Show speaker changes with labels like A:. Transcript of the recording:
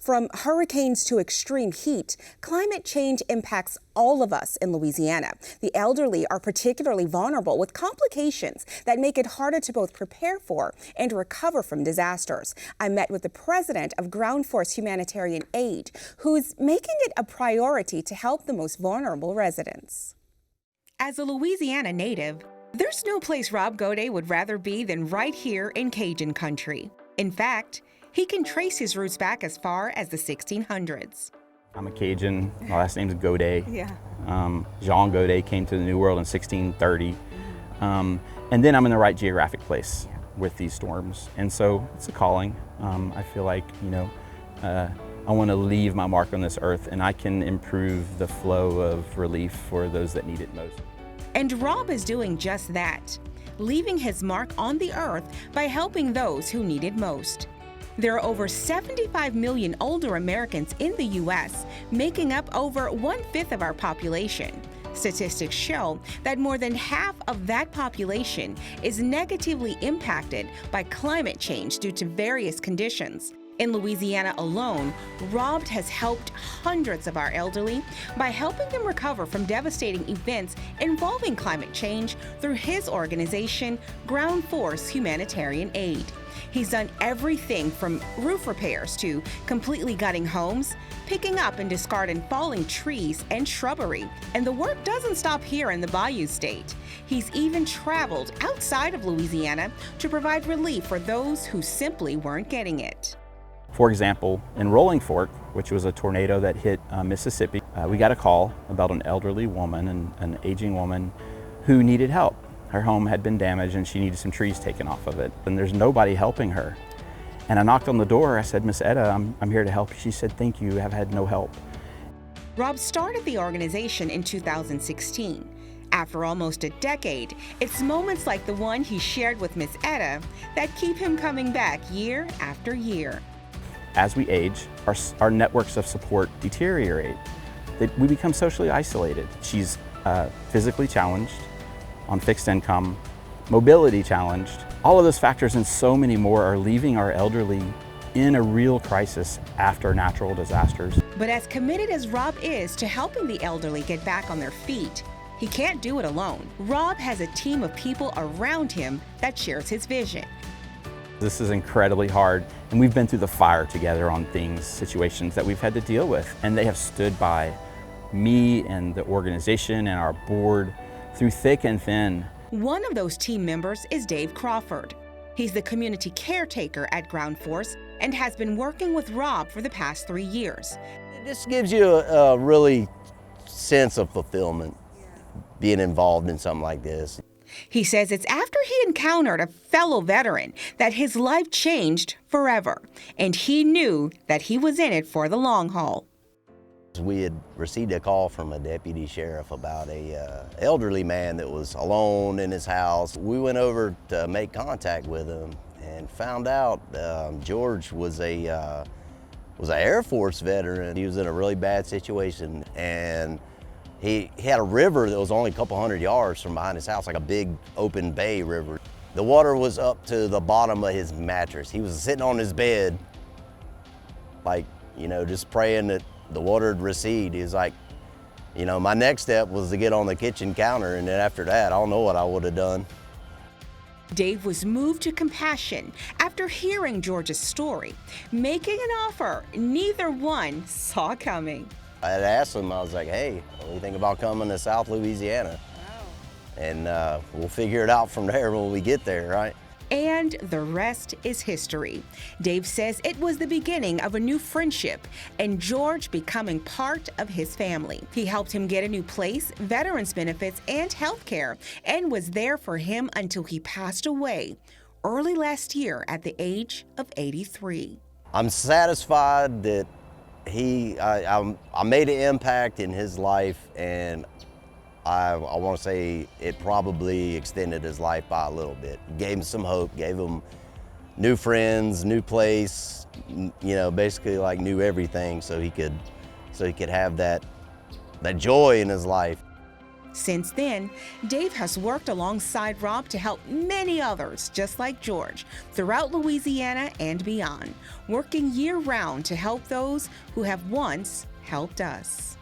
A: From hurricanes to extreme heat, climate change impacts all of us in Louisiana. The elderly are particularly vulnerable with complications that make it harder to both prepare for and recover from disasters. I met with the president of Ground Force Humanitarian Aid, who's making it a priority to help the most vulnerable residents. As a Louisiana native, there's no place Rob Godet would rather be than right here in Cajun country. In fact, he can trace his roots back as far as the 1600s.
B: I'm a Cajun. My last name's Godet.
A: Yeah.
B: Jean Godet came to the New World in 1630. And then I'm in the right geographic place with these storms. And so it's a calling. I feel like, I want to leave my mark on this earth, and I can improve the flow of relief for those that need it most.
A: And Rob is doing just that, leaving his mark on the earth by helping those who need it most. There are over 75 million older Americans in the U.S., making up over 1/5 of our population. Statistics show that more than half of that population is negatively impacted by climate change due to various conditions. In Louisiana alone, Rob has helped hundreds of our elderly by helping them recover from devastating events involving climate change through his organization, Ground Force Humanitarian Aid. He's done everything from roof repairs to completely gutting homes, picking up and discarding falling trees and shrubbery. And the work doesn't stop here in the Bayou State. He's even traveled outside of Louisiana to provide relief for those who simply weren't getting it.
B: For example, in Rolling Fork, which was a tornado that hit Mississippi, we got a call about an elderly woman, an aging woman, who needed help. Her home had been damaged and she needed some trees taken off of it, and there's nobody helping her. And I knocked on the door. I said, "Miss Etta, I'm here to help." She said, "Thank you, I've had no help."
A: Rob started the organization in 2016. After almost a decade, it's moments like the one he shared with Miss Etta that keep him coming back year after year.
B: As we age, our networks of support deteriorate. We become socially isolated. She's physically challenged, on fixed income, mobility challenged. All of those factors and so many more are leaving our elderly in a real crisis after natural disasters.
A: But as committed as Rob is to helping the elderly get back on their feet, he can't do it alone. Rob has a team of people around him that shares his vision.
B: This is incredibly hard, and we've been through the fire together on situations that we've had to deal with, and they have stood by me and the organization and our board through thick and thin.
A: One of those team members is Dave Crawford. He's the community caretaker at Ground Force and has been working with Rob for the past 3 years.
C: This gives you a really sense of fulfillment, being involved in something like this.
A: He says it's after he encountered a fellow veteran that his life changed forever, and he knew that he was in it for the long haul.
C: We had received a call from a deputy sheriff about a elderly man that was alone in his house. We went over to make contact with him and found out George was an Air Force veteran. He was in a really bad situation, and he had a river that was only a couple hundred yards from behind his house, like a big open bay river. The water was up to the bottom of his mattress. He was sitting on his bed, like, just praying that the water would recede. He was like, my next step was to get on the kitchen counter, and then after that, I don't know what I would have done.
A: Dave was moved to compassion after hearing George's story, making an offer neither one saw coming.
C: I had asked him, I was like, "Hey, what do you think about coming to South Louisiana?" Wow. And we'll figure it out from there when we get there, right?
A: And the rest is history. Dave says it was the beginning of a new friendship and George becoming part of his family. He helped him get a new place, veterans benefits, and health care, and was there for him until he passed away early last year at the age of 83.
C: I'm satisfied that I made an impact in his life, and I want to say it probably extended his life by a little bit. Gave him some hope, gave him new friends, new place, basically like new everything, so he could have that joy in his life.
A: Since then, Dave has worked alongside Rob to help many others just like George throughout Louisiana and beyond, working year-round to help those who have once helped us.